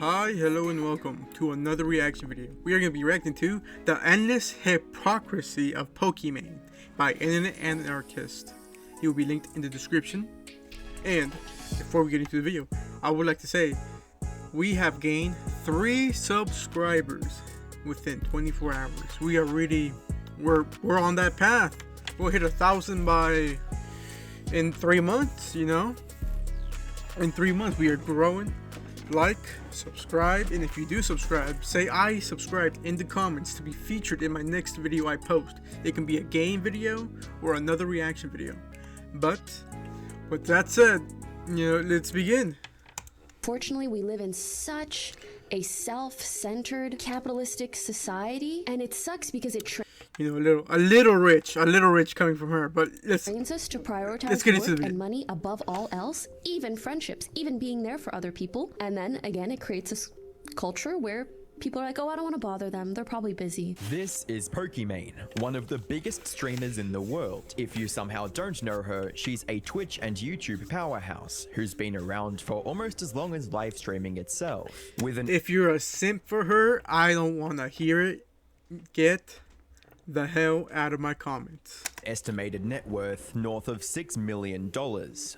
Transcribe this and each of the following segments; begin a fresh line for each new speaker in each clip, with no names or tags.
Hi, hello, and welcome to another reaction video. We are going to be reacting to The Endless Hypocrisy of Pokimane by Internet Anarchist. It will be linked in the description. And before we get into the video, I would like to say we have gained 3 subscribers within 24 hours. We are really, we're on that path. We'll hit 1,000 in 3 months, you know? In 3 months, we are growing. Like, subscribe, and if you do subscribe, say I subscribed in the comments to be featured in my next video I post. It can be a game video or another reaction video. But with that said, let's begin.
Fortunately, we live in such a self-centered capitalistic society, and it sucks because it
a little rich coming from her, but
trains us to prioritize work and money above all else, even friendships, even being there for other people. And then again, it creates this culture where people are like, oh, I don't want to bother them, they're probably busy.
This is Pokimane, one of the biggest streamers in the world. If you somehow don't know her, she's a Twitch and YouTube powerhouse who's been around for almost as long as live streaming itself.
If you're a simp for her, I don't want to hear it. Get the hell out of my comments.
Estimated net worth north of $6 million.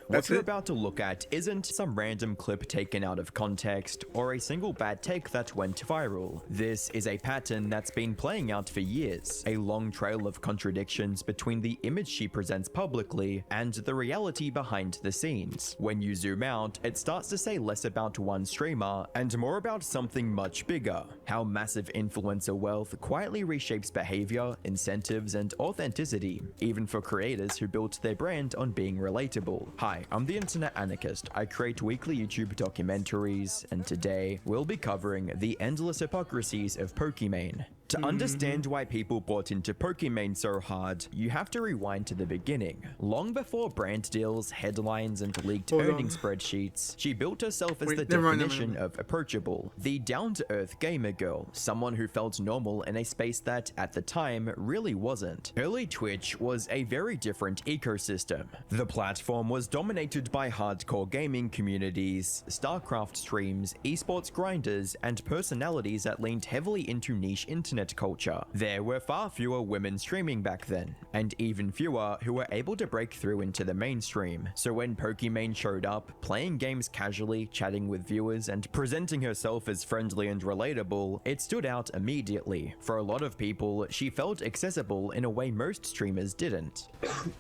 What you're about to look at isn't some random clip taken out of context or a single bad take that went viral. This is a pattern that's been playing out for years, a long trail of contradictions between the image she presents publicly and the reality behind the scenes. When you zoom out, it starts to say less about one streamer and more about something much bigger: how massive influencer wealth quietly reshapes behavior, incentives, and authenticity, even for creators who built their brand on being relatable. Hi, I'm the Internet Anarchist. I create weekly YouTube documentaries, and today we'll be covering the Endless Hypocrisies of Pokimane. To understand why people bought into Pokimane so hard, you have to rewind to the beginning. Long before brand deals, headlines, and leaked earnings spreadsheets, she built herself as the definition of approachable, the down-to-earth gamer girl, someone who felt normal in a space that, at the time, really wasn't. Early Twitch was a very different ecosystem. The platform was dominated by hardcore gaming communities, StarCraft streams, esports grinders, and personalities that leaned heavily into niche internet culture. There were far fewer women streaming back then, and even fewer who were able to break through into the mainstream. So when Pokimane showed up, playing games casually, chatting with viewers, and presenting herself as friendly and relatable, it stood out immediately. For a lot of people, she felt accessible in a way most streamers didn't.
Oh,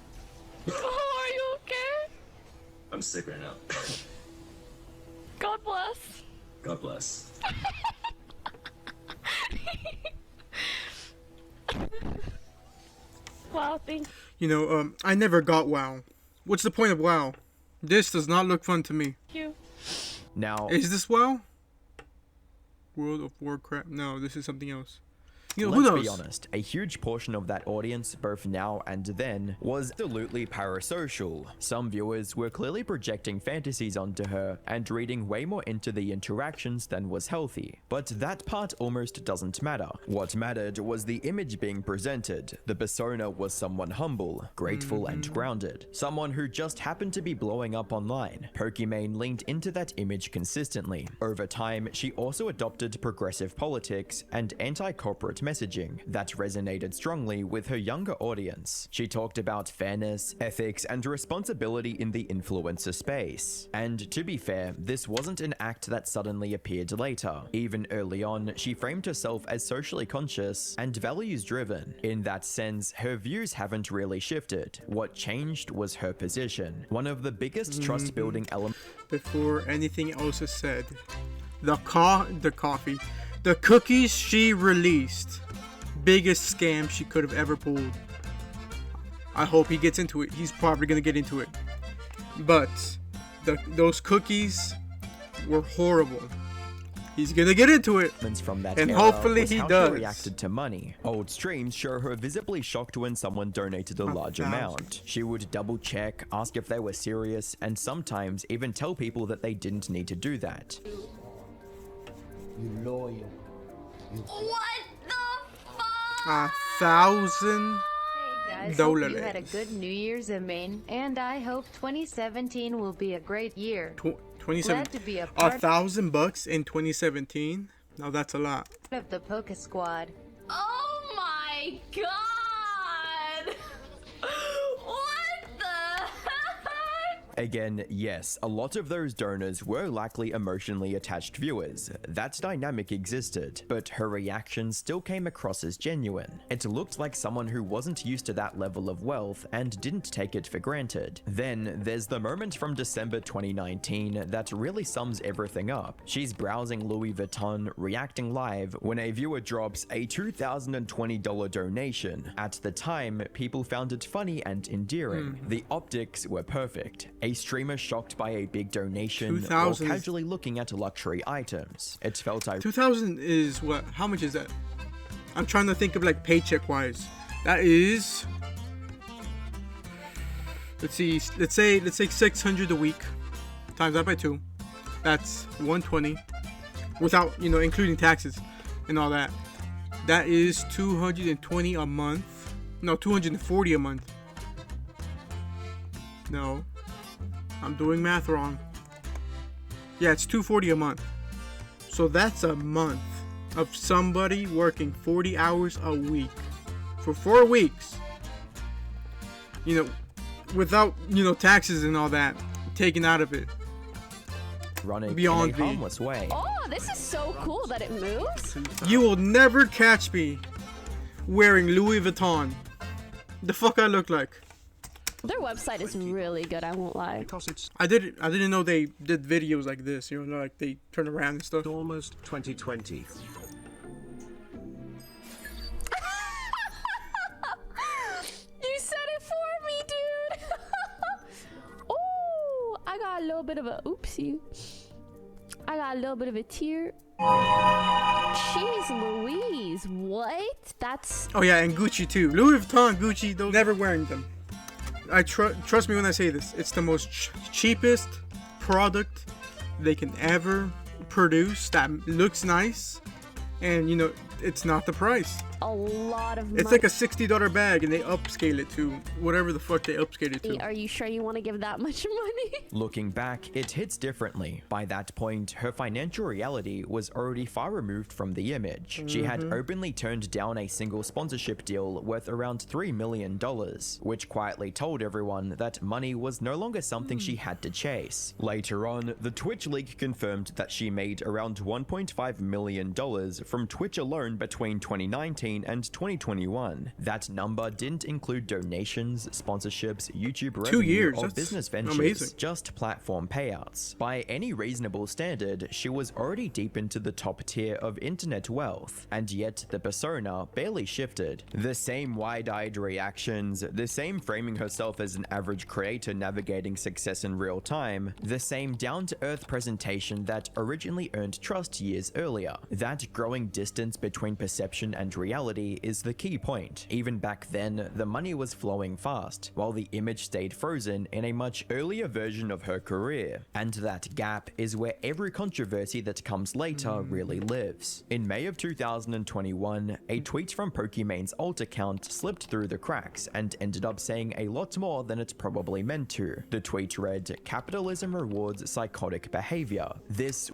are you okay?
I'm sick right now.
God bless.
God bless.
Wow, thank
I never got WoW. What's the point of WoW? This does not look fun to me.
you.
Now,
Is this WoW? World of Warcraft? No, this is something else. Who
let's
knows?
be honest, a huge portion of that audience, both now and then, was absolutely parasocial. Some viewers were clearly projecting fantasies onto her and reading way more into the interactions than was healthy. But that part almost doesn't matter. What mattered was the image being presented. The persona was someone humble, grateful, and grounded. Someone who just happened to be blowing up online. Pokimane leaned into that image consistently. Over time, she also adopted progressive politics and anti-corporate messaging that resonated strongly with her younger audience. She talked about fairness, ethics, and responsibility in the influencer space. And to be fair, this wasn't an act that suddenly appeared later. Even early on, she framed herself as socially conscious and values-driven. In that sense, her views haven't really shifted. What changed was her position. One of the biggest trust-building elements.
Before anything else is said, the cookies she released, biggest scam she could have ever pulled. I hope he gets into it. He's probably gonna get into it. But those cookies were horrible. He's gonna get into it,
from that
and
era
hopefully
was
he
how
does.
She reacted to money. Old streams show her visibly shocked when someone donated a large amount. She would double check, ask if they were serious, and sometimes even tell people that they didn't need to do that.
You loyal.
What the fuck?
$1,000.
Hey guys, hope you had a good New Year's in Maine, and I hope 2017 will be a great year.
2017.
Glad to be a part
$1,000 in 2017. Now that's a lot.
of the Poke Squad.
Oh my god! What the heck?
Again, yes, a lot of those donors were likely emotionally attached viewers. That dynamic existed, but her reaction still came across as genuine. It looked like someone who wasn't used to that level of wealth and didn't take it for granted. Then there's the moment from December 2019 that really sums everything up. She's browsing Louis Vuitton, reacting live, when a viewer drops a $2,020 donation. At the time, people found it funny and endearing. The optics were perfect. A streamer shocked by a big donation while casually looking at luxury items. It felt
2,000 is what? How much is that? I'm trying to think of like paycheck wise. That is, let's say 600 a week times that by 2. That's 120 without, you know, including taxes and all that. That is 220 a month. No, 240 a month. No, I'm doing math wrong. Yeah, it's 240 a month. So that's a month of somebody working 40 hours a week for 4 weeks. You know, without, you know, taxes and all that taken out of it.
running
Beyond
in a harmless way.
Oh, this is so cool that it moves.
You will never catch me wearing Louis Vuitton. The fuck I look like.
Their website is really good, I won't lie.
I didn't know they did videos like this, you know, like they turn around and stuff.
Almost 2020.
You said it for me, dude. Oh, I got a little bit of a oopsie. I got a little bit of a tear. Jeez Louise, what? That's...
Oh yeah, and Gucci too. Louis Vuitton, Gucci, those never wearing them. I trust me when I say this. It's the most cheapest product they can ever produce that looks nice, and you know, it's not the price.
A lot of money.
It's like a $60 bag and they upscale it to whatever the fuck they upscale it to.
Are you sure you want to give that much money?
Looking back, it hits differently. By that point, her financial reality was already far removed from the image. She had openly turned down a single sponsorship deal worth around $3 million, which quietly told everyone that money was no longer something she had to chase. Later on, the Twitch leak confirmed that she made around $1.5 million from Twitch alone between 2019 and 2021. That number didn't include donations, sponsorships, YouTube revenue,
2 years,
or
that's
business ventures,
amazing.
just platform payouts. By any reasonable standard, she was already deep into the top tier of internet wealth, and yet the persona barely shifted. The same wide-eyed reactions, the same framing herself as an average creator navigating success in real time, the same down-to-earth presentation that originally earned trust years earlier. That growing distance between perception and reality is the key point. Even back then, the money was flowing fast, while the image stayed frozen in a much earlier version of her career. And that gap is where every controversy that comes later really lives. In May of 2021, a tweet from Pokimane's alt account slipped through the cracks and ended up saying a lot more than it probably meant to. The tweet read, "Capitalism rewards psychotic behavior. This..."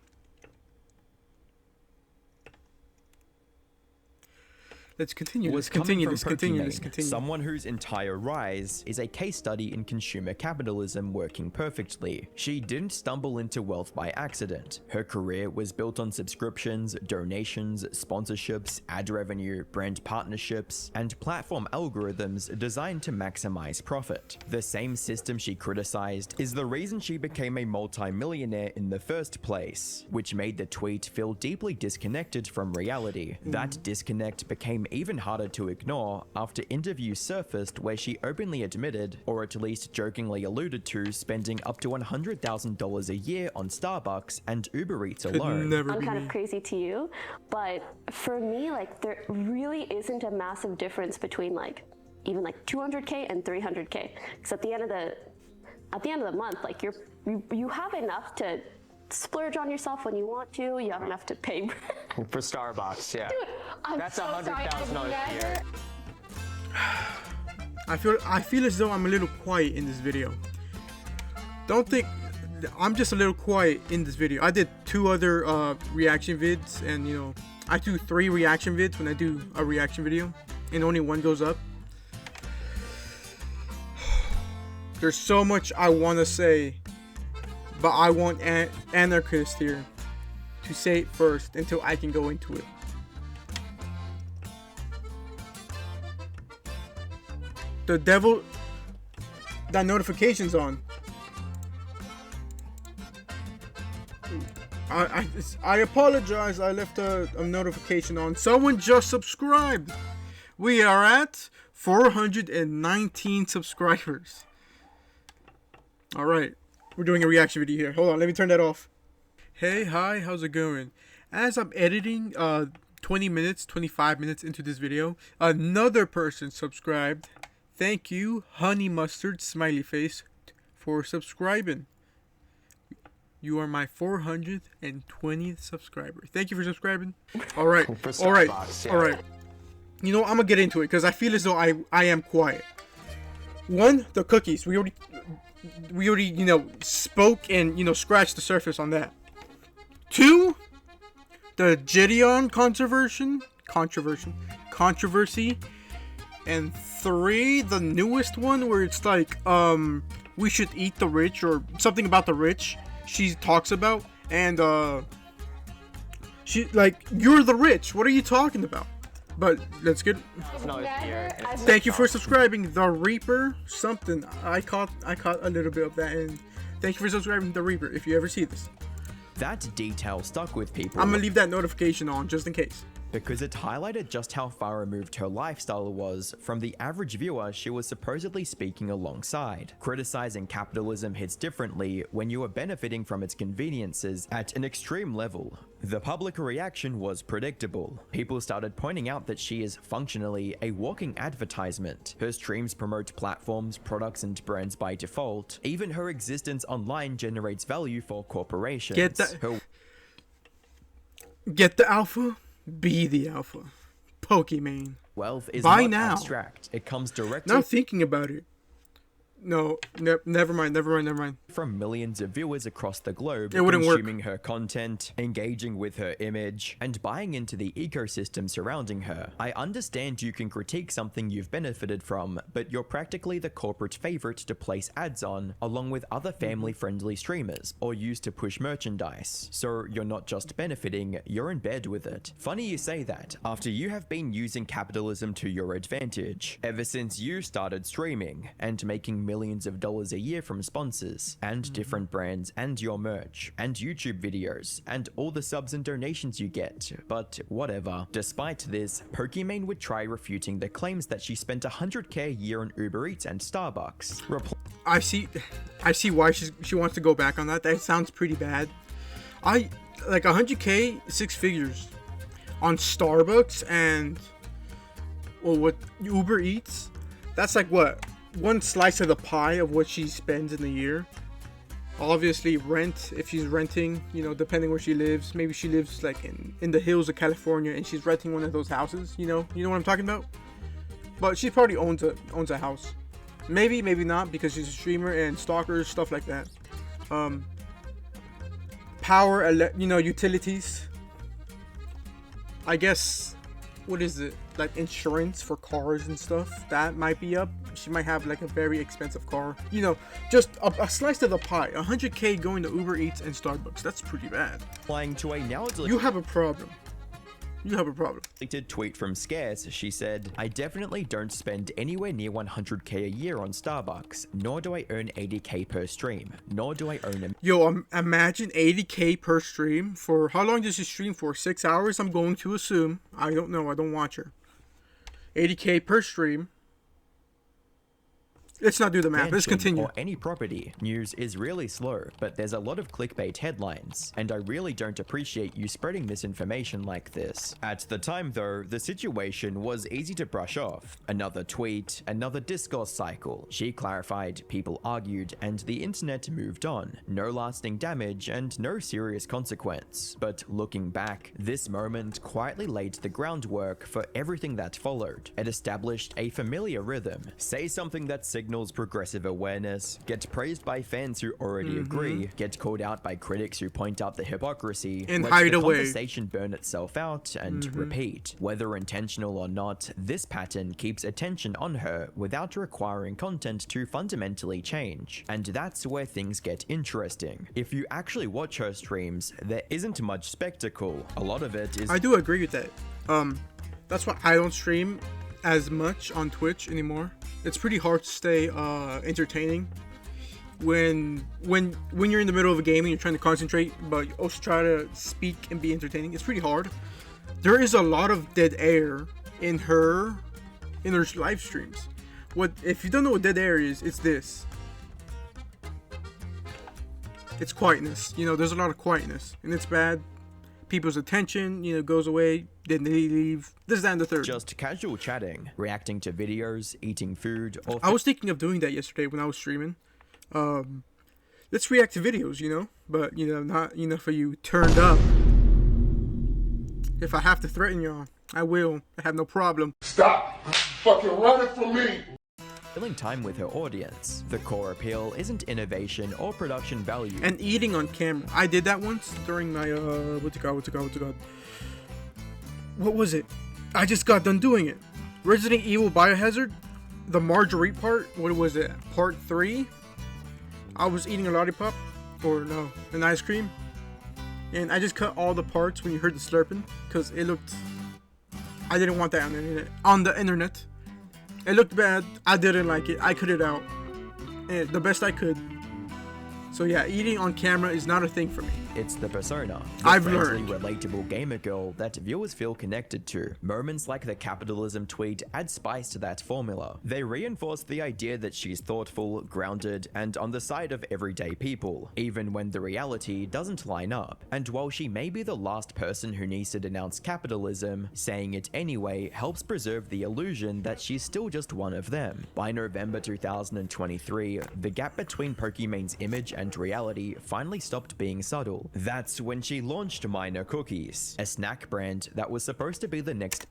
Let's continue. Let's continue.
Someone whose entire rise is a case study in consumer capitalism working perfectly. She didn't stumble into wealth by accident. Her career was built on subscriptions, donations, sponsorships, ad revenue, brand partnerships, and platform algorithms designed to maximize profit. The same system she criticized is the reason she became a multi-millionaire in the first place, which made the tweet feel deeply disconnected from reality. That disconnect became even harder to ignore after interviews surfaced where she openly admitted, or at least jokingly alluded to, spending up to $100,000 a year on Starbucks and Uber Eats alone.
I'm kind of crazy to you, but for me, like, there really isn't a massive difference between like even like 200K and 300K, because at the end of the month, like you have enough to splurge on yourself when you want to. You have enough to pay
for Starbucks. Yeah,
dude,
that's $100,000 a year.
I feel as though I'm a little quiet in this video. Don't think I'm just a little quiet in this video. I did 2 other reaction vids, and you know, I do 3 reaction vids when I do a reaction video, and only 1 goes up. There's so much I want to say, but I want Anarchist here to say it first until I can go into it. The devil, that notification's on. I apologize, I left a notification on. Someone just subscribed. We are at 419 subscribers. Alright, we're doing a reaction video here. Hold on, let me turn that off. Hey, hi, how's it going? As I'm editing 20 minutes, 25 minutes into this video, another person subscribed. Thank you, Honey Mustard Smiley Face, for subscribing. You are my 420th subscriber. Thank you for subscribing. Alright, alright. You know, I'm gonna get into it because I feel as though I am quiet. 1, the cookies. We already, you know, spoke and, you know, scratched the surface on that. 2, the Gideon controversy. And 3, the newest one where it's like, we should eat the rich, or something about the rich she talks about. And, she, like, you're the rich. What are you talking about? But let's get. Thank you for subscribing, the Reaper. Something I caught a little bit of that, and thank you for subscribing, the Reaper. If you ever see this,
that detail stuck with people.
I'm gonna leave that notification on just in case,
because it highlighted just how far removed her lifestyle was from the average viewer she was supposedly speaking alongside. Criticizing capitalism hits differently when you are benefiting from its conveniences at an extreme level. The public reaction was predictable. People started pointing out that she is functionally a walking advertisement. Her streams promote platforms, products, and brands by default. Even her existence online generates value for corporations.
Get the alpha? Be the alpha. Pokimane.
Wealth is
Buy
not
now.
abstract. It comes directly.
Not thinking about it. No, never mind.
From millions of viewers across the globe,
it wouldn't
consuming
work.
her content, engaging with her image, and buying into the ecosystem surrounding her. I understand you can critique something you've benefited from, but you're practically the corporate favorite to place ads on, along with other family-friendly streamers, or used to push merchandise. So you're not just benefiting, you're in bed with it. Funny you say that, after you have been using capitalism to your advantage, ever since you started streaming, and making millions of dollars a year from sponsors, and different brands, and your merch, and YouTube videos, and all the subs and donations you get. But whatever. Despite this, Pokimane would try refuting the claims that she spent $100K a year on Uber Eats and Starbucks.
I see why she wants to go back on that. That sounds pretty bad. Like 100K, 6 figures on Starbucks and, well, what, Uber Eats? That's like what? 1 slice of the pie of what she spends in a year. Obviously rent, if she's renting, you know, depending where she lives. Maybe she lives like in the hills of California and she's renting one of those houses, you know what I'm talking about? But she probably owns a house. Maybe not, because she's a streamer and stalkers, stuff like that. Power, utilities. I guess, what is it? Like insurance for cars and stuff, that might be up. She might have like a very expensive car. You know, just a slice of the pie. 100K going to Uber Eats and Starbucks. That's pretty bad.
Applying to a now
You have a problem. You have a problem.
Tweet from Scarce, she said, I definitely don't spend anywhere near 100K a year on Starbucks, nor do I earn 80K per stream, nor do I own a—
Yo, imagine 80K per stream. For how long does she stream for? 6 hours, I'm going to assume. I don't know, I don't watch her. 80K per stream. Let's not do the math. Let's continue.
Or any property. News is really slow, but there's a lot of clickbait headlines, and I really don't appreciate you spreading misinformation like this. At the time though, the situation was easy to brush off. Another tweet, another discourse cycle. She clarified, people argued, and the internet moved on. No lasting damage and no serious consequence. But looking back, this moment quietly laid the groundwork for everything that followed. It established a familiar rhythm. Say something that signals signals progressive awareness, get praised by fans who already agree, get called out by critics who point out the hypocrisy,
And
let
hide
the
away.
conversation burn itself out, and repeat. Whether intentional or not, this pattern keeps attention on her without requiring content to fundamentally change. And that's where things get interesting. If you actually watch her streams, there isn't much spectacle. A lot of it is...
I do agree with that. That's why I don't stream as much on Twitch anymore. It's pretty hard to stay entertaining when you're in the middle of a game and you're trying to concentrate, but you also try to speak and be entertaining. It's pretty hard. There is a lot of dead air in her live streams. What if you don't know what dead air is? It's this. It's quietness. You know, there's a lot of quietness, and it's bad. People's attention, you know, goes away. Then they leave. This, that, and the third.
just casual chatting, reacting to videos, eating food, or...
I was thinking of doing that yesterday when I was streaming. Let's react to videos, you know, but you know, not enough of you turned up. If I have to threaten y'all, I will. I have no problem.
Stop fucking running from me.
filling time with her audience. The core appeal isn't innovation or production value.
And eating on camera. I did that once during my what's it called? What was it? I just got done doing it. Resident Evil Biohazard, the Marjorie part. What was it? Part 3. I was eating a lollipop, or no, an ice cream, and I just cut all the parts when you heard the slurping, because it looked. I didn't want that on the internet. It looked bad. I didn't like it. I cut it out, and the best I could. So yeah, eating on camera is not a thing for me.
It's the persona. The
I've
friendly,
learned.
relatable gamer girl that viewers feel connected to. Moments like the capitalism tweet add spice to that formula. They reinforce the idea that she's thoughtful, grounded, and on the side of everyday people, even when the reality doesn't line up. And while she may be the last person who needs to denounce capitalism, saying it anyway helps preserve the illusion that she's still just one of them. By November 2023, the gap between Pokimane's image and reality finally stopped being subtle. That's when she launched Minor Cookies, a snack brand that was supposed to be the next.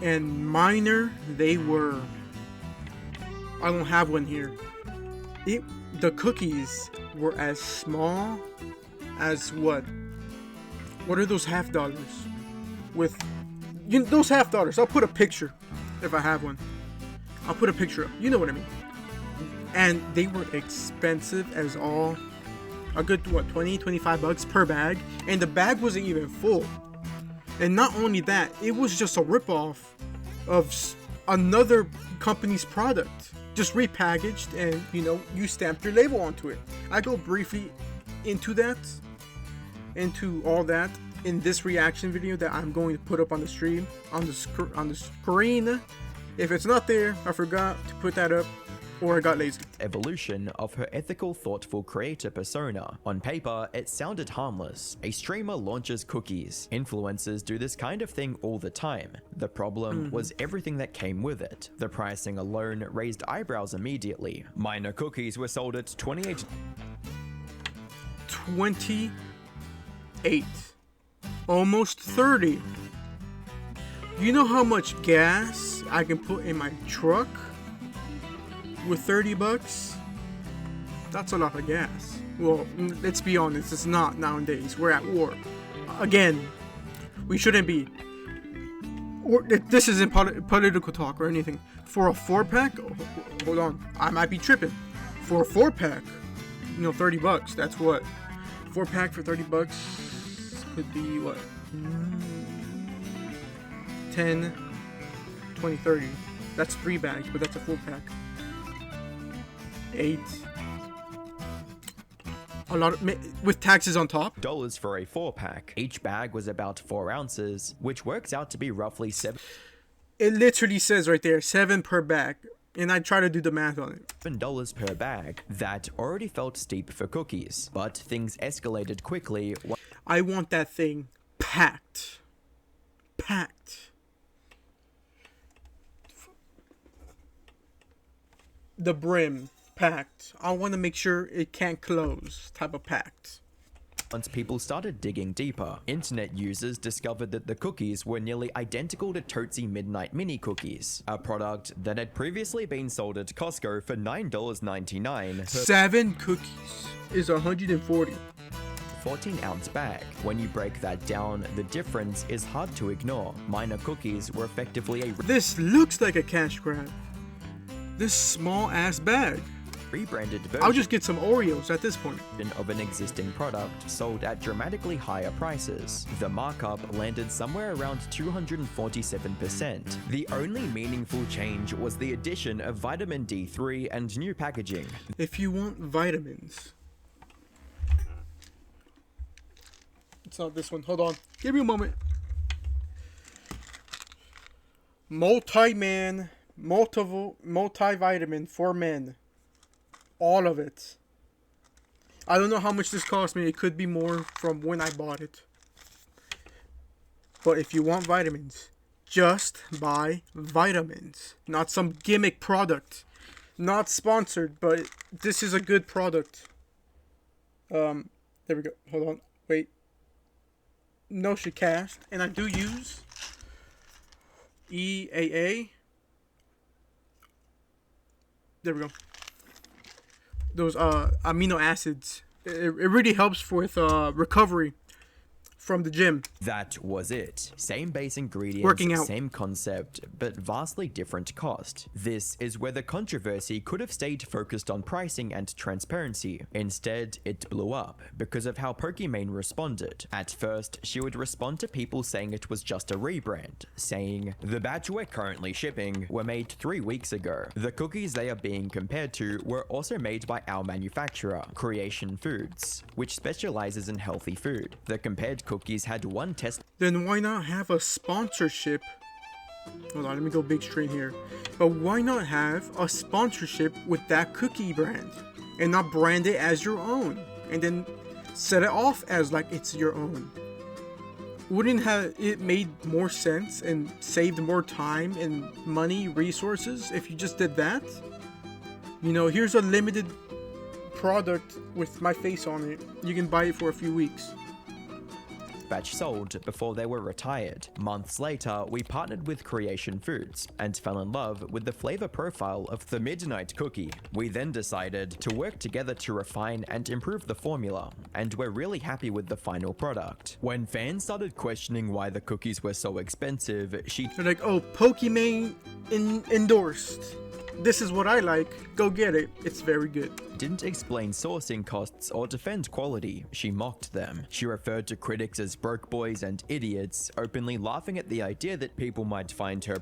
And minor, they were. I don't have one here. The cookies were as small as what? What are those $50? With those $50. I'll put a picture if I have one. I'll put a picture up. You know what I mean. And they were expensive as all. A good, what, 20, 25 bucks per bag. And the bag wasn't even full. And not only that, it was just a ripoff of another company's product. Just repackaged and, you stamped your label onto it. I go briefly into all that in this reaction video that I'm going to put up on the stream, on the screen. If it's not there, I forgot to put that up. Or I got lazy.
Evolution of her ethical, thoughtful creator persona. On paper, it sounded harmless. A streamer launches cookies. Influencers do this kind of thing all the time. The problem was everything that came with it. The pricing alone raised eyebrows immediately. Minor Cookies were sold at 28.
Almost 30. You know how much gas I can put in my truck? With 30 bucks? That's a lot of gas. Well, let's be honest, it's not nowadays. We're at war. Again, we shouldn't be. This isn't political talk or anything. For a 4-pack, hold on, I might be tripping. For a 4-pack, 30 bucks. That's what? 4-pack for 30 bucks could be what? 10, 20, 30. That's 3 bags, but that's a 4-pack. 8. A lot of, with taxes on top.
Dollars for a 4-pack. Each bag was about 4 ounces, which works out to be roughly $7.
It literally says right there, 7 per bag. And I try to do the math on it.
$7 per bag. That already felt steep for cookies, but things escalated quickly.
I want that thing packed. The brim packed. I want to make sure it can't close type of packed.
Once people started digging deeper, internet users discovered that the cookies were nearly identical to Tootsie Midnight Mini Cookies, a product that had previously been sold at Costco for $9.99.
7 cookies is 140.
14-ounce bag. When you break that down, the difference is hard to ignore. Minor cookies were effectively a
This looks like a cash grab. This small ass bag.
rebranded
I'll
version
just get some Oreos at this point.
of an existing product sold at dramatically higher prices. The markup landed somewhere around 247%. The only meaningful change was the addition of vitamin D3 and new packaging.
If you want vitamins. It's not this one. Hold on. Give me a moment. Multivitamin for men. All of it. I don't know how much this cost me. It could be more from when I bought it. But if you want vitamins, just buy vitamins. Not some gimmick product. Not sponsored, but this is a good product. There we go. Hold on. Wait. No should cast. And I do use EAA. There we go. Those amino acids. It really helps with recovery from the gym.
That was it. Same base ingredients,
Working out.
same concept, but vastly different cost. This is where the controversy could have stayed focused on pricing and transparency. Instead, it blew up because of how Pokimane responded. At first, she would respond to people saying it was just a rebrand, saying, "The batch we're currently shipping were made 3 weeks ago. The cookies they are being compared to were also made by our manufacturer, Creation Foods, which specializes in healthy food. The compared cookies had one test."
Then why not have a sponsorship? Hold on, let me go big screen here. But why not have a sponsorship with that cookie brand? And not brand it as your own. And then set it off as like it's your own. Wouldn't have it made more sense and saved more time and money, resources if you just did that? You know, here's a limited product with my face on it. You can buy it for a few weeks.
Batch sold before they were retired. Months later, we partnered with Creation Foods and fell in love with the flavor profile of the Midnight Cookie. We then decided to work together to refine and improve the formula, and we're really happy with the final product. When fans started questioning why the cookies were so expensive, she
They're like, oh, Pokimane endorsed. This is what I like. Go get it. It's very good.
didn't explain sourcing costs or defend quality. She mocked them. She referred to critics as broke boys and idiots, openly laughing at the idea that people might find her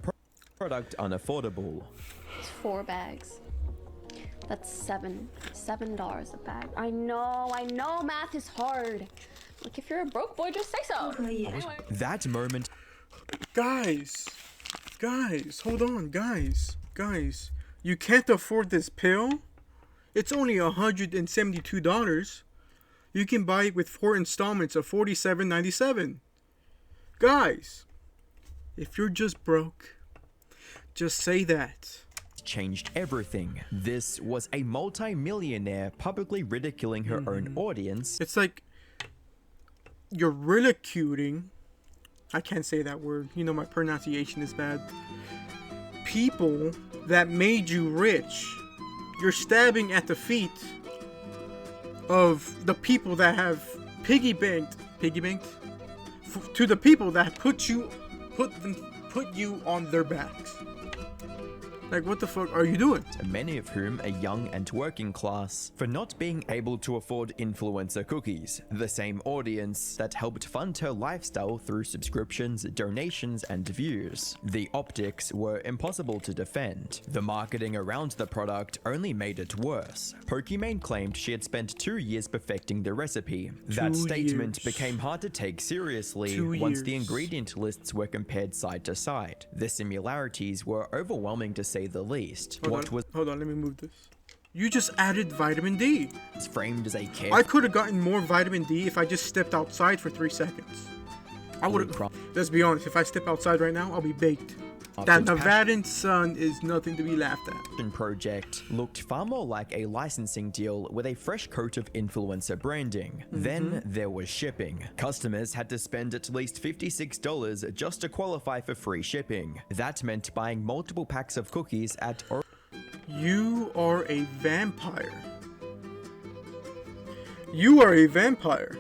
product unaffordable.
It's 4 bags. That's $7 a bag. I know, math is hard. Like, if you're a broke boy, just say so. Anyway.
That moment,
Guys, hold on, guys. You can't afford this pill? It's only $172. You can buy it with 4 installments of $47.97. Guys, if you're just broke, just say that.
changed everything. This was a multi-millionaire publicly ridiculing her own audience.
It's like you're ridiculing. I can't say that word. You know my pronunciation is bad. People that made you rich. You're stabbing at the feet of the people that have piggy banked to the people that put you on their backs. Like, what the fuck are you doing?
Many of whom are young and working class, for not being able to afford influencer cookies, the same audience that helped fund her lifestyle through subscriptions, donations, and views. The optics were impossible to defend. The marketing around the product only made it worse. Pokimane claimed she had spent 2 years perfecting the recipe. That statement became hard to take seriously once the ingredient lists were compared side to side. The similarities were overwhelming to say the least.
Hold on, let me move this. You just added vitamin D.
It's framed as a kit.
I could have gotten more vitamin D if I just stepped outside for 3 seconds. I would have. Let's be honest, if I step outside right now, I'll be baked. That Nevadan sun is nothing to be laughed at.
Project looked far more like a licensing deal with a fresh coat of influencer branding. Then there was shipping. Customers had to spend at least $56 just to qualify for free shipping. That meant buying multiple packs of cookies at
You are a vampire. You are a vampire.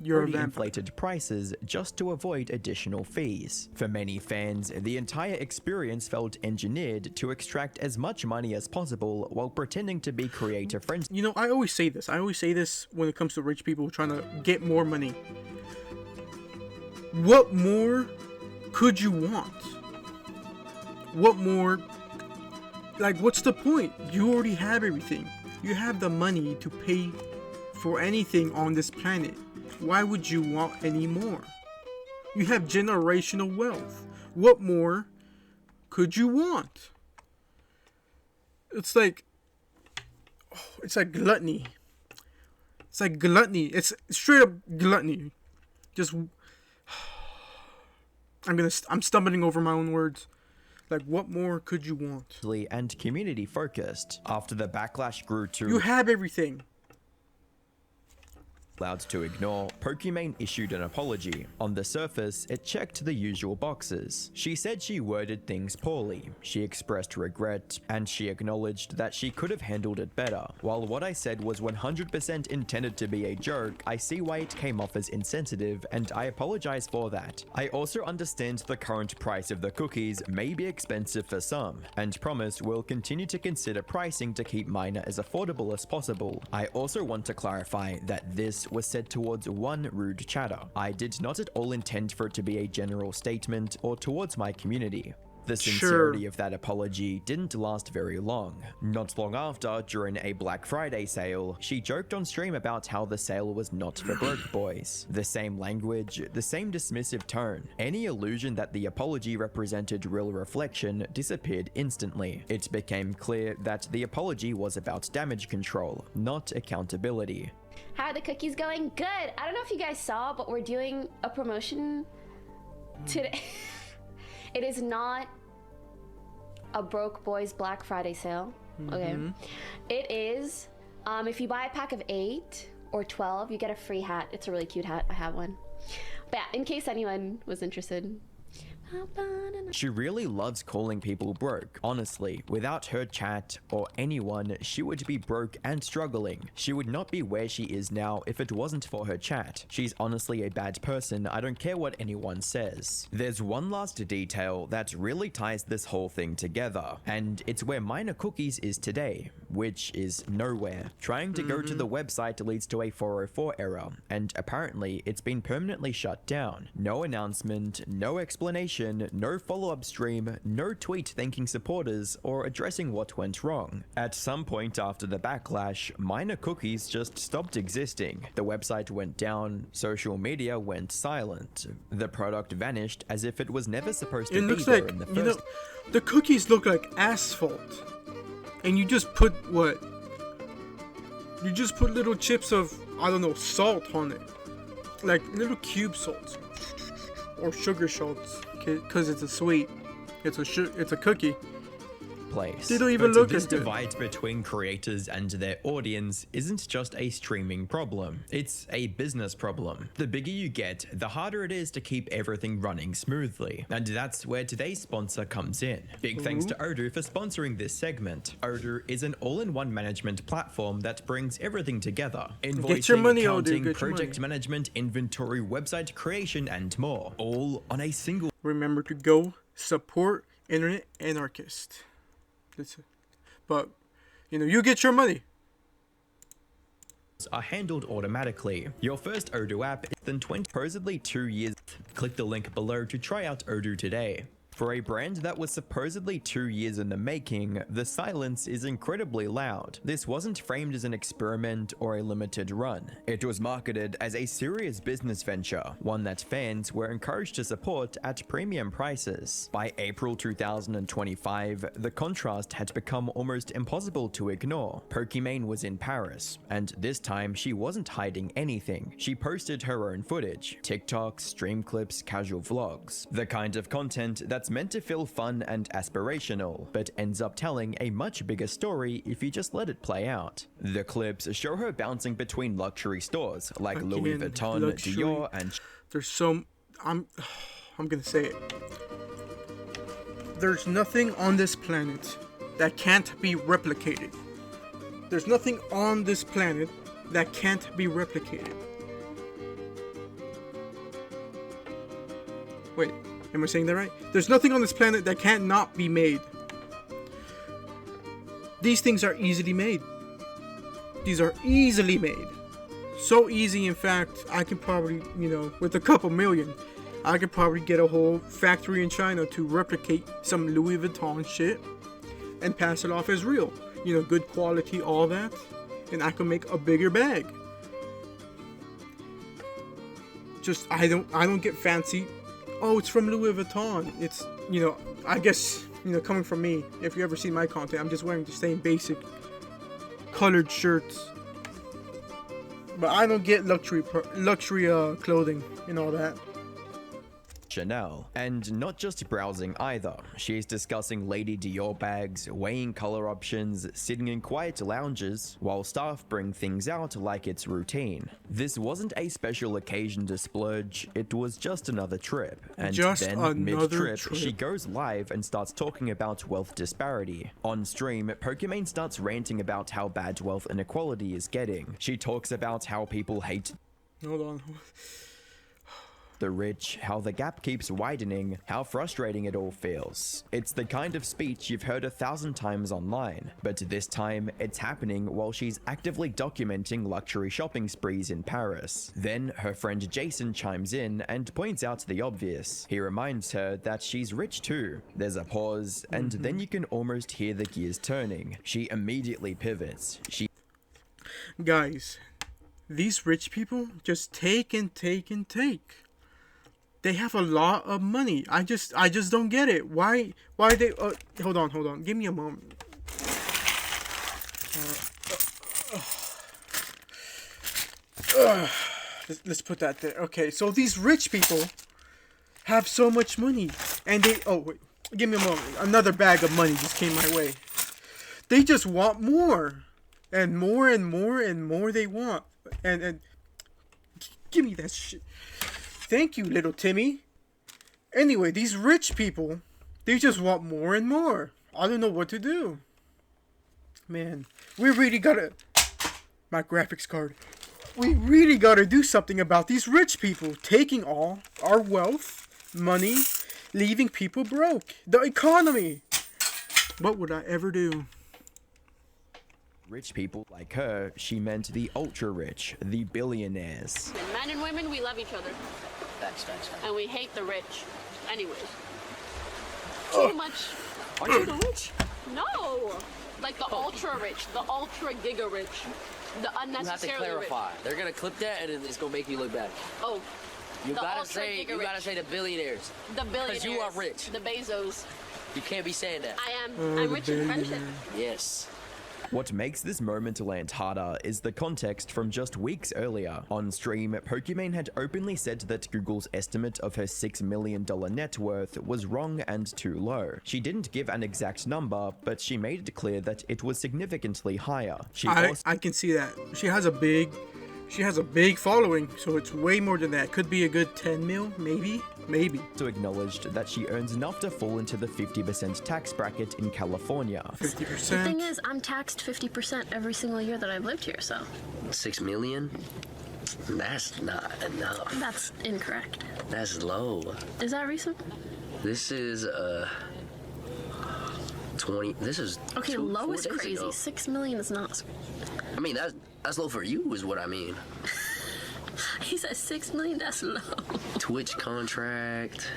You're a vampire.
inflated prices just to avoid additional fees. For many fans, the entire experience felt engineered to extract as much money as possible while pretending to be creator friendly.
You know, I always say this. I always say this when it comes to rich people trying to get more money. What more could you want? What more? Like, what's the point? You already have everything. You have the money to pay for anything on this planet. Why would you want any more? You have generational wealth. What more could you want? It's like gluttony. It's like gluttony. It's straight up gluttony. Just I'm stumbling over my own words. Like, what more could you want?
And community focused. After the backlash grew to
You have everything.
allowed to ignore, Pokimane issued an apology. On the surface, it checked the usual boxes. She said she worded things poorly, she expressed regret, and she acknowledged that she could have handled it better. While what I said was 100% intended to be a joke, I see why it came off as insensitive, and I apologize for that. I also understand the current price of the cookies may be expensive for some, and promise we'll continue to consider pricing to keep Minor as affordable as possible. I also want to clarify that this was said towards one rude chatter. I did not at all intend for it to be a general statement or towards my community. The sincerity of that apology didn't last very long. Not long after, during a Black Friday sale, she joked on stream about how the sale was not for broke boys. The same language, the same dismissive tone. Any illusion that the apology represented real reflection disappeared instantly. It became clear that the apology was about damage control, not accountability.
How are the cookies going? Good. I don't know if you guys saw, but we're doing a promotion today. It is not a broke boys Black Friday sale. Okay. It is, if you buy a pack of 8 or 12, you get a free hat. It's a really cute hat. I have one. But yeah, in case anyone was interested.
She really loves calling people broke. Honestly, without her chat or anyone, she would be broke and struggling. She would not be where she is now if it wasn't for her chat. She's honestly a bad person. I don't care what anyone says. There's one last detail that really ties this whole thing together, and it's where Minor Cookies is today, which is nowhere. Trying to go to the website leads to a 404 error, and apparently it's been permanently shut down. No announcement, no explanation, no follow-up stream, no tweet thanking supporters or addressing what went wrong. At some point after the backlash, Minor Cookies just stopped existing. The website went down, social media went silent. The product vanished as if it was never supposed to be there in the first.
You know, the cookies look like asphalt. And you just put what? You just put little chips of, I don't know, salt on it. Like little cube salts. Or sugar salts. Because it's a sweet. It's a cookie.
Place.
They don't even look
this
as good.
divide between creators and their audience isn't just a streaming problem, it's a business problem. The bigger you get, the harder it is to keep everything running smoothly. And that's where today's sponsor comes in. Big thanks to Odoo for sponsoring this segment. Odoo is an all-in-one management platform that brings everything together. Invoicing,
Get your money,
accounting,
Odoo. Get your
project
money.
management, inventory, website creation, and more. All on a single.
Remember to go support Internet Anarchist. That's it. But, you know, you get your money.
Are handled automatically. Your first Odoo app is then supposedly 2 years. Click the link below to try out Odoo today. For a brand that was supposedly 2 years in the making, the silence is incredibly loud. This wasn't framed as an experiment or a limited run. It was marketed as a serious business venture, one that fans were encouraged to support at premium prices. By April 2025, the contrast had become almost impossible to ignore. Pokimane was in Paris, and this time she wasn't hiding anything. She posted her own footage, TikToks, stream clips, casual vlogs, the kind of content that's meant to feel fun and aspirational, but ends up telling a much bigger story if you just let it play out. The clips show her bouncing between luxury stores like Louis Vuitton, Dior, and
there's so I'm gonna say it. There's nothing on this planet that can't be replicated. There's nothing on this planet that can't be replicated. Wait, am I saying that right? There's nothing on this planet that can't not be made. These things are easily made. These are easily made. So easy, in fact, I could probably, with a couple million, I could probably get a whole factory in China to replicate some Louis Vuitton shit and pass it off as real. Good quality, all that. And I could make a bigger bag. Just, I don't get fancy. Oh, it's from Louis Vuitton. It's, I guess, coming from me, if you ever see my content, I'm just wearing the same basic colored shirts. But I don't get luxury clothing and all that.
Chanel. And not just browsing either. She's discussing Lady Dior bags, weighing color options, sitting in quiet lounges, while staff bring things out like it's routine. This wasn't a special occasion to splurge, it was just another trip. And
just
then, mid-trip, she goes live and starts talking about wealth disparity. On stream, Pokimane starts ranting about how bad wealth inequality is getting. She talks about how people hate
Hold on.
the rich, how the gap keeps widening, how frustrating it all feels. It's the kind of speech you've heard 1,000 times online, but this time it's happening while she's actively documenting luxury shopping sprees in Paris. Then her friend Jason chimes in and points out the obvious. He reminds her that she's rich too. There's a pause, and then you can almost hear the gears turning. She immediately pivots.
Guys, these rich people just take and take and take. They have a lot of money. I just don't get it. Why they hold on. Give me a moment. Let's put that there. Okay, so these rich people have so much money and they wait. Give me a moment. Another bag of money just came my way. They just want more. And more and more and more they want. And give me that shit. Thank you, little Timmy. Anyway, these rich people, they just want more and more. I don't know what to do. Man, we really gotta... My graphics card. We really gotta do something about these rich people taking all our wealth, money, leaving people broke. The economy. What would I ever do?
Rich people like her, she meant the ultra-rich, the billionaires.
Men and women, we love each other.
Facts.
And we hate the rich. Anyways. Too much.
Are you the rich?
No! Like the ultra rich, the ultra giga rich, the
You have to
unnecessarily rich.
clarify. They're gonna clip that and it's gonna make you look bad.
Oh,
You
the
gotta
ultra
say
giga rich.
the billionaires.
The billionaires.
you are rich.
The Bezos.
You can't be saying that.
I am. I'm rich in friendship.
Yes.
What makes this moment land harder is the context from just weeks earlier. On stream, Pokimane had openly said that Google's estimate of her $6 million net worth was wrong and too low. She didn't give an exact number, but she made it clear that it was significantly higher.
I can see that. She has a big following, so it's way more than that. Could be a good 10 mil, maybe.
Also acknowledged that she earns enough to fall into the 50% tax bracket in California.
50%.
The thing is, I'm taxed 50% every single year that I've lived here, so.
6 million? That's not enough.
That's incorrect.
That's low.
Is that recent?
This is 20. This is
Okay,
4
low is
days
crazy.
ago.
6 million is not.
I mean that's low for you is what I mean.
He said 6 million. That's low.
Twitch contract.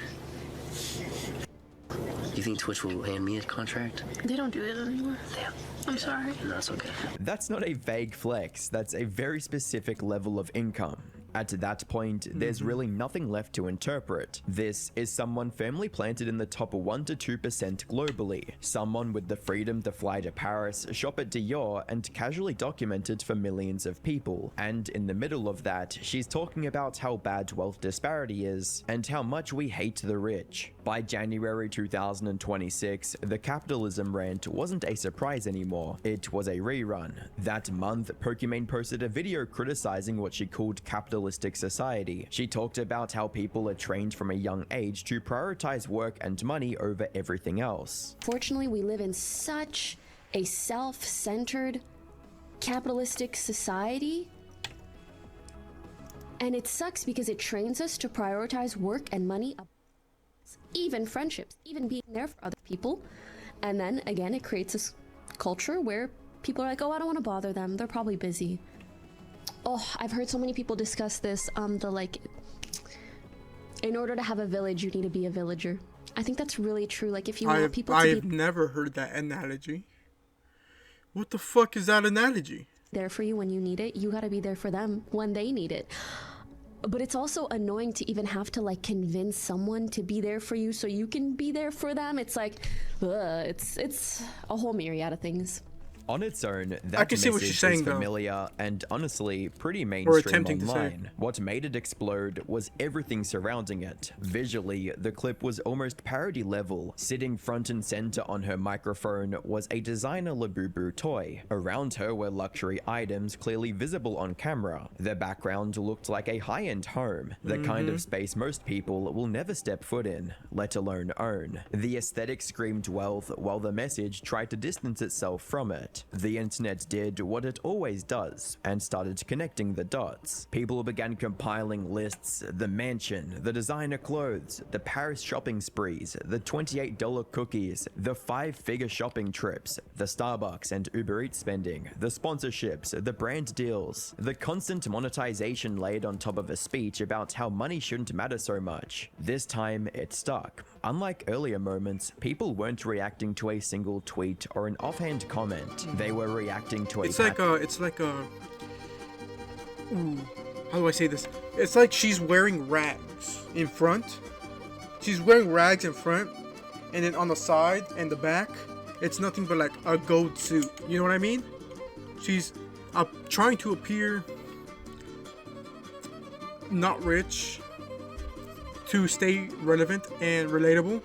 You think Twitch will hand me a contract?
They don't do that anymore.
Damn.
I'm sorry.
No, that's okay.
That's not a vague flex, that's a very specific level of income. At that point, there's really nothing left to interpret. This is someone firmly planted in the top 1 to 2% globally. Someone with the freedom to fly to Paris, shop at Dior, and casually documented for millions of people. And in the middle of that, she's talking about how bad wealth disparity is, and how much we hate the rich. By January 2026, the capitalism rant wasn't a surprise anymore, it was a rerun. That month, Pokimane posted a video criticizing what she called capitalistic society. She talked about how people are trained from a young age to prioritize work and money over everything else.
Fortunately, we live in such a self-centered, capitalistic society. And it sucks because it trains us to prioritize work and money, even friendships, even being there for other people. And then again, it creates this culture where people are like, oh, I don't want to bother them. They're probably busy. Oh, I've heard so many people discuss this. In order to have a village, you need to be a villager. I think that's really true. Like, if you want people to
I've never heard that analogy. What the fuck is that analogy?
There for you when you need it, you gotta be there for them when they need it. But it's also annoying to even have to like convince someone to be there for you so you can be there for them. It's like, it's a whole myriad of things.
On its own, that
I can see what
message
she's saying,
is
though.
familiar and honestly pretty mainstream
attempting to say.
online. What made it explode was everything surrounding it. Visually, the clip was almost parody level. Sitting front and center on her microphone was a designer Labubu toy. Around her were luxury items clearly visible on camera. The background looked like a high-end home, the kind of space most people will never step foot in, let alone own. The aesthetic screamed wealth, while the message tried to distance itself from it. The internet did what it always does and started connecting the dots. People began compiling lists: the mansion, the designer clothes, the Paris shopping sprees, the $28 cookies, the 5-figure shopping trips, the Starbucks and Uber Eats spending, the sponsorships, the brand deals, the constant monetization laid on top of a speech about how money shouldn't matter so much. This time, it stuck. Unlike earlier moments, people weren't reacting to a single tweet or an offhand comment. They were reacting to
It's like a ooh, how do I say this? It's like she's wearing rags in front. She's wearing rags in front, and then on the side and the back, it's nothing but like a gold suit. You know what I mean? She's trying to appear not rich, to stay relevant and relatable,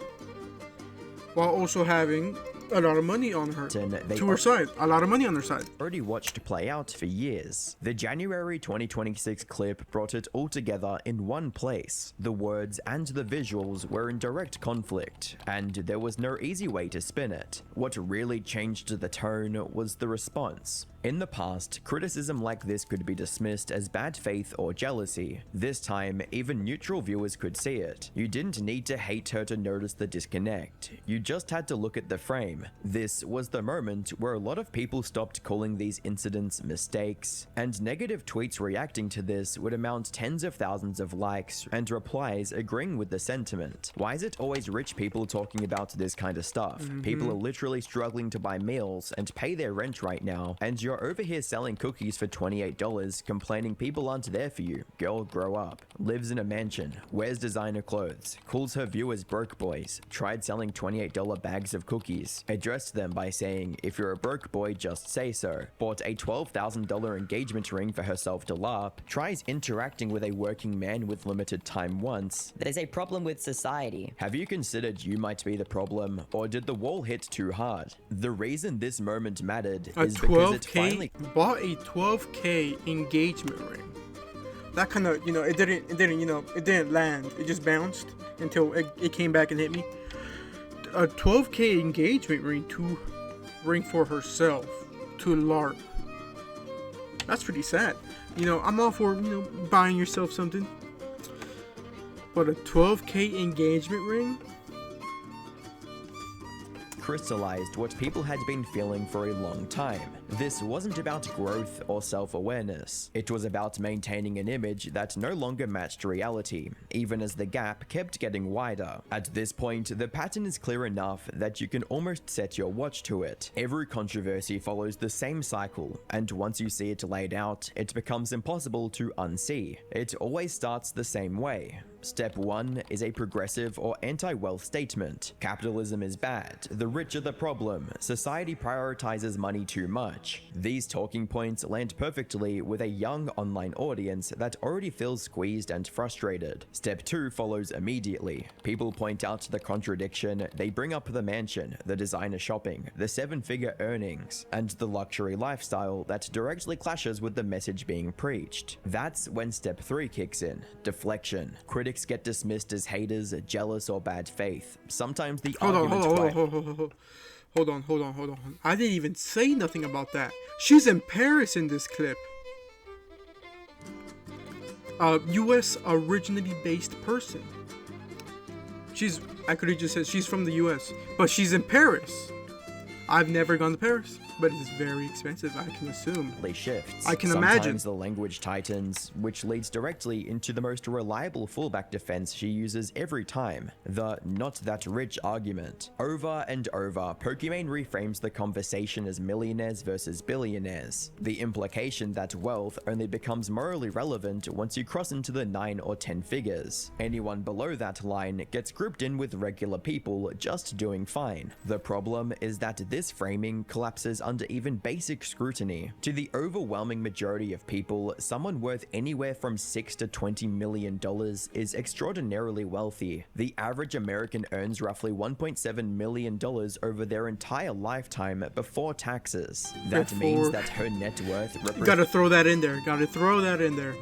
while also having a lot of money on her, to her side. A lot of money on her side.
Already watched play out for years. The January 2026 clip brought it all together in one place. The words and the visuals were in direct conflict, and there was no easy way to spin it. What really changed the tone was the response. In the past, criticism like this could be dismissed as bad faith or jealousy. This time, even neutral viewers could see it. You didn't need to hate her to notice the disconnect. You just had to look at the frame. This was the moment where a lot of people stopped calling these incidents mistakes, and negative tweets reacting to this would amount tens of thousands of likes and replies agreeing with the sentiment. Why is it always rich people talking about this kind of stuff? People are literally struggling to buy meals and pay their rent right now, and you're over here selling cookies for $28, complaining people aren't there for you. Girl, grow up. Lives in a mansion, wears designer clothes, calls her viewers broke boys, tried selling $28 bags of cookies, addressed them by saying, if you're a broke boy, just say so, bought a $12,000 engagement ring for herself to LARP, tries interacting with a working man with limited time once.
There's a problem with society.
Have you considered you might be the problem, or did the wall hit too hard? The reason this moment mattered is because it finally
bought a 12K engagement ring. That kind of, it didn't land. It just bounced until it came back and hit me. A 12K engagement ring for herself to LARP. That's pretty sad. I'm all for, buying yourself something. But a 12K engagement ring?
crystallized what people had been feeling for a long time. This wasn't about growth or self-awareness. It was about maintaining an image that no longer matched reality, even as the gap kept getting wider. At this point, the pattern is clear enough that you can almost set your watch to it. Every controversy follows the same cycle, and once you see it laid out, it becomes impossible to unsee. It always starts the same way. Step 1 is a progressive or anti-wealth statement. Capitalism is bad, the rich are the problem, society prioritizes money too much. These talking points land perfectly with a young online audience that already feels squeezed and frustrated. Step 2 follows immediately. People point out the contradiction, they bring up the mansion, the designer shopping, the 7-figure earnings, and the luxury lifestyle that directly clashes with the message being preached. That's when step 3 kicks in, deflection. Critics get dismissed as haters, jealous, or bad faith. Sometimes the
Hold on. I didn't even say nothing about that. She's in Paris in this clip. US originally based person. I could have just said she's from the US, but she's in Paris. I've never gone to Paris, but it's very expensive, I can assume.
Shifts.
I can imagine.
Sometimes the language tightens, which leads directly into the most reliable fallback defense she uses every time, the not that rich argument. Over and over, Pokimane reframes the conversation as millionaires versus billionaires. The implication that wealth only becomes morally relevant once you cross into the 9 or 10 figures. Anyone below that line gets grouped in with regular people just doing fine. The problem is that this framing collapses under even basic scrutiny. To the overwhelming majority of people, someone worth anywhere from $6 to $20 million is extraordinarily wealthy. The average American earns roughly $1.7 million over their entire lifetime before taxes. That means that her net worth
Gotta throw that in there.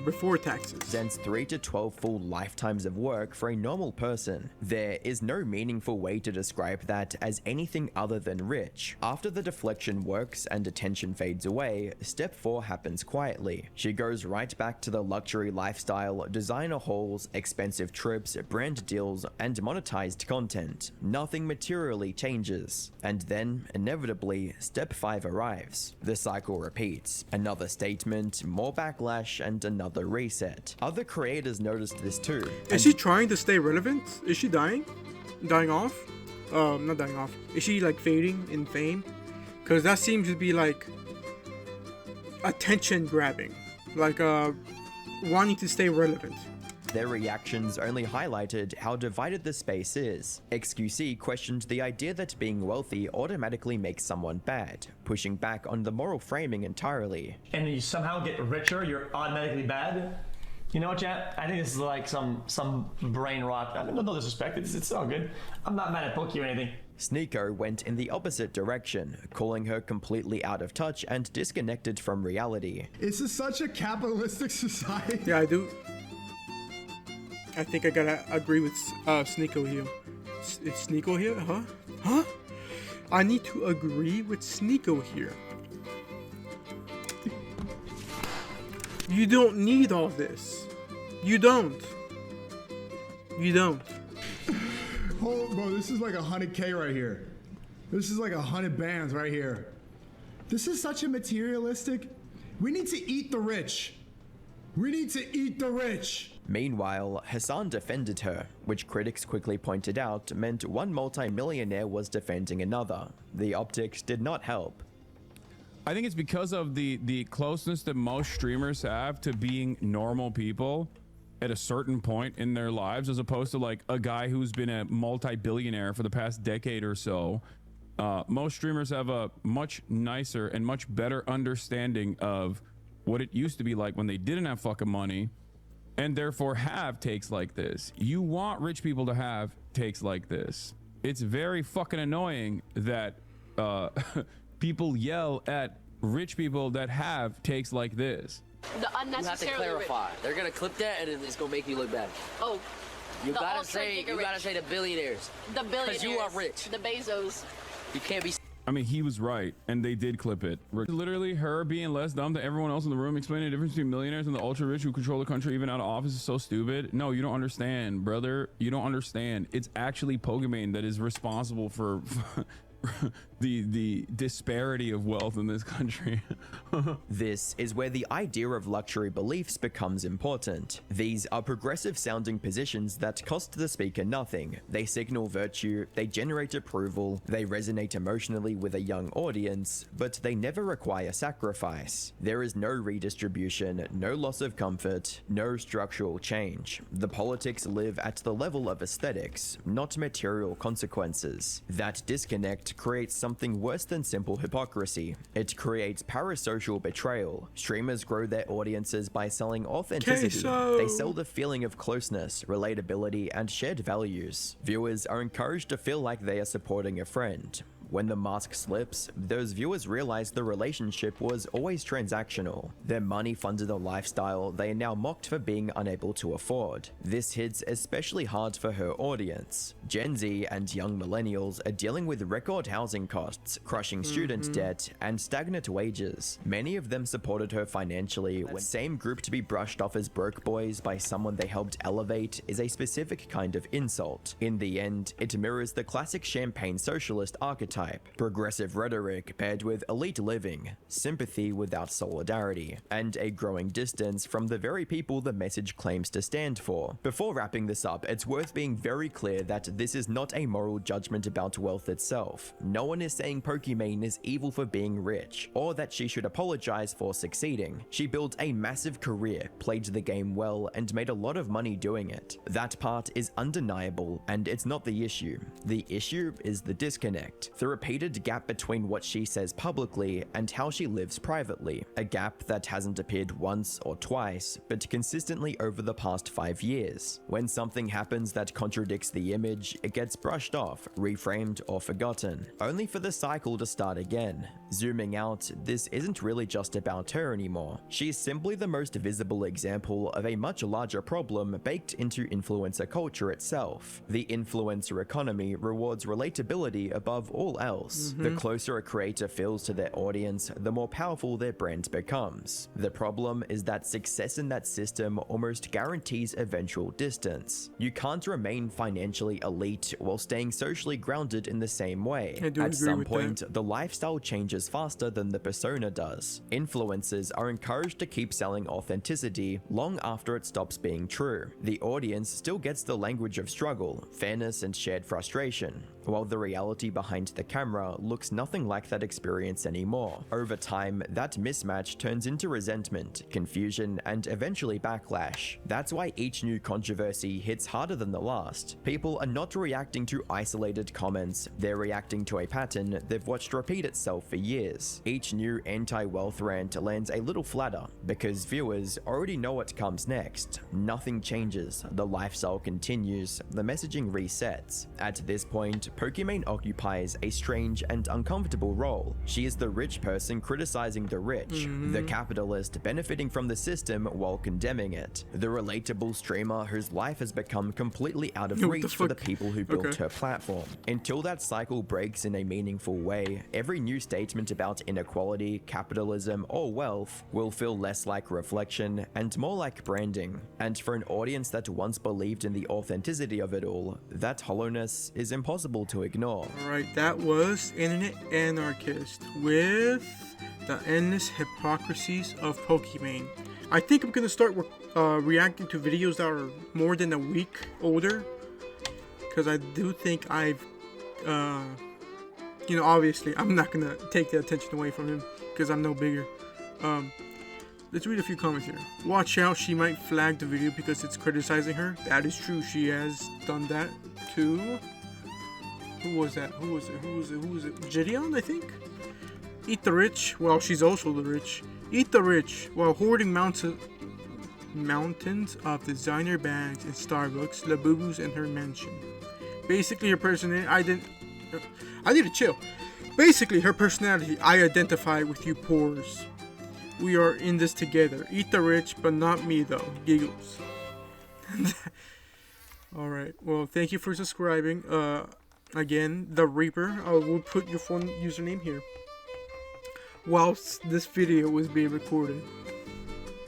Before taxes.
Represents 3 to 12 full lifetimes of work for a normal person. There is no meaningful way to describe that as anything other than rich. After the deflection works and attention fades away, step 4 happens quietly. She goes right back to the luxury lifestyle, designer hauls, expensive trips, brand deals, and monetized content. Nothing materially changes. And then, inevitably, step 5 arrives. The cycle repeats. Another statement, more backlash, and another reset. Other creators noticed this too.
Is she trying to stay relevant? Is she dying? Dying off? Not dying off. Is she like fading in fame? Because that seems to be like attention grabbing, like wanting to stay relevant.
Their reactions only highlighted how divided the space is. XQC questioned the idea that being wealthy automatically makes someone bad, pushing back on the moral framing entirely.
And you somehow get richer, you're automatically bad? You know what, chat? I think this is like some brain rot. I mean, no disrespect, it's all good. I'm not mad at Poki or anything.
Sneeko went in the opposite direction, calling her completely out of touch and disconnected from reality.
This is such a capitalistic society.
Yeah, I do. I think I gotta agree with Sneeko here. Is Sneeko here? Huh? I need to agree with Sneeko here. You don't need all this. You don't.
Oh, bro, this is like 100K right here. This is like 100 bands right here. This is such a materialistic. We need to eat the rich.
Meanwhile, Hassan defended her, which critics quickly pointed out meant one multi-millionaire was defending another. The optics did not help.
I think it's because of the closeness that most streamers have to being normal people at a certain point in their lives, as opposed to like a guy who's been a multi-billionaire for the past decade or so. Most streamers have a much nicer and much better understanding of what it used to be like when they didn't have fucking money, and therefore have takes like this. You want rich people to have takes like this. It's very fucking annoying that people yell at rich people that have takes like this.
The unnecessarily. You have to clarify. They're gonna clip that, and it's gonna make you look bad.
Oh,
you gotta say the billionaires.
The billionaires.
Because you are rich.
The Bezos.
You can't be.
I mean, he was right, and they did clip it. Literally, her being less dumb than everyone else in the room, explaining the difference between millionaires and the ultra rich who control the country even out of office is so stupid. No, you don't understand, brother. You don't understand. It's actually Pokimane that is responsible for the disparity of wealth in this country.
This is where the idea of luxury beliefs becomes important. These are progressive sounding positions that cost the speaker nothing. They signal virtue, they generate approval, they resonate emotionally with a young audience, but they never require sacrifice. There is no redistribution, no loss of comfort, no structural change. The politics live at the level of aesthetics, not material consequences. That disconnect creates something worse than simple hypocrisy. It creates parasocial betrayal. Streamers grow their audiences by selling authenticity. They sell the feeling of closeness, relatability, and shared values. Viewers are encouraged to feel like they are supporting a friend. When the mask slips, those viewers realize the relationship was always transactional. Their money funded a lifestyle they are now mocked for being unable to afford. This hits especially hard for her audience. Gen Z and young millennials are dealing with record housing costs, crushing student debt, and stagnant wages. Many of them supported her financially. When the same group to be brushed off as broke boys by someone they helped elevate is a specific kind of insult. In the end, it mirrors the classic champagne socialist archetype. Progressive rhetoric paired with elite living, sympathy without solidarity, and a growing distance from the very people the message claims to stand for. Before wrapping this up, it's worth being very clear that this is not a moral judgment about wealth itself. No one is saying Pokimane is evil for being rich, or that she should apologize for succeeding. She built a massive career, played the game well, and made a lot of money doing it. That part is undeniable, and it's not the issue. The issue is the disconnect. The repeated gap between what she says publicly and how she lives privately. A gap that hasn't appeared once or twice, but consistently over the past 5 years. When something happens that contradicts the image, it gets brushed off, reframed, or forgotten, only for the cycle to start again. Zooming out, this isn't really just about her anymore. She's simply the most visible example of a much larger problem baked into influencer culture itself. The influencer economy rewards relatability above all else. The closer a creator feels to their audience, the more powerful their brand becomes. The problem is that success in that system almost guarantees eventual distance. You can't remain financially elite while staying socially grounded in the same way. At some point, the lifestyle changes faster than the persona does. Influencers are encouraged to keep selling authenticity long after it stops being true. The audience still gets the language of struggle, fairness, and shared frustration, while the reality behind the camera looks nothing like that experience anymore. Over time, that mismatch turns into resentment, confusion, and eventually backlash. That's why each new controversy hits harder than the last. People are not reacting to isolated comments, they're reacting to a pattern they've watched repeat itself for years. Each new anti-wealth rant lands a little flatter, because viewers already know what comes next. Nothing changes, the lifestyle continues, the messaging resets. At this point, Pokimane occupies a strange and uncomfortable role. She is the rich person criticizing the rich, the capitalist benefiting from the system while condemning it, the relatable streamer whose life has become completely out of reach for the people who built her platform. Until that cycle breaks in a meaningful way, every new statement about inequality, capitalism, or wealth will feel less like reflection and more like branding. And for an audience that once believed in the authenticity of it all, that hollowness is impossible to ignore.
Alright, that was Internet Anarchist with the Endless Hypocrisies of Pokimane. I think I'm gonna start reacting to videos that are more than a week older, because I do think I've, you know, obviously I'm not gonna take the attention away from him because I'm no bigger. Let's read a few comments here. Watch out, she might flag the video because it's criticizing her. That is true, she has done that too. Who was that? Who was it? Gideon, I think? Eat the rich. Well, she's also the rich. Eat the rich while hoarding mountains of designer bags and Starbucks, Labubus, and her mansion. Basically, her personality, I need to chill. Basically, her personality, I identify with you poors. We are in this together. Eat the rich, but not me though. Giggles. Alright, well, thank you for subscribing. Again, the Reaper. I will put your phone username here whilst this video was being recorded.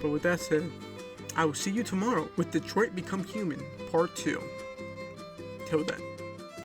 But with that said, I will see you tomorrow with Detroit Become Human Part 2. Till then.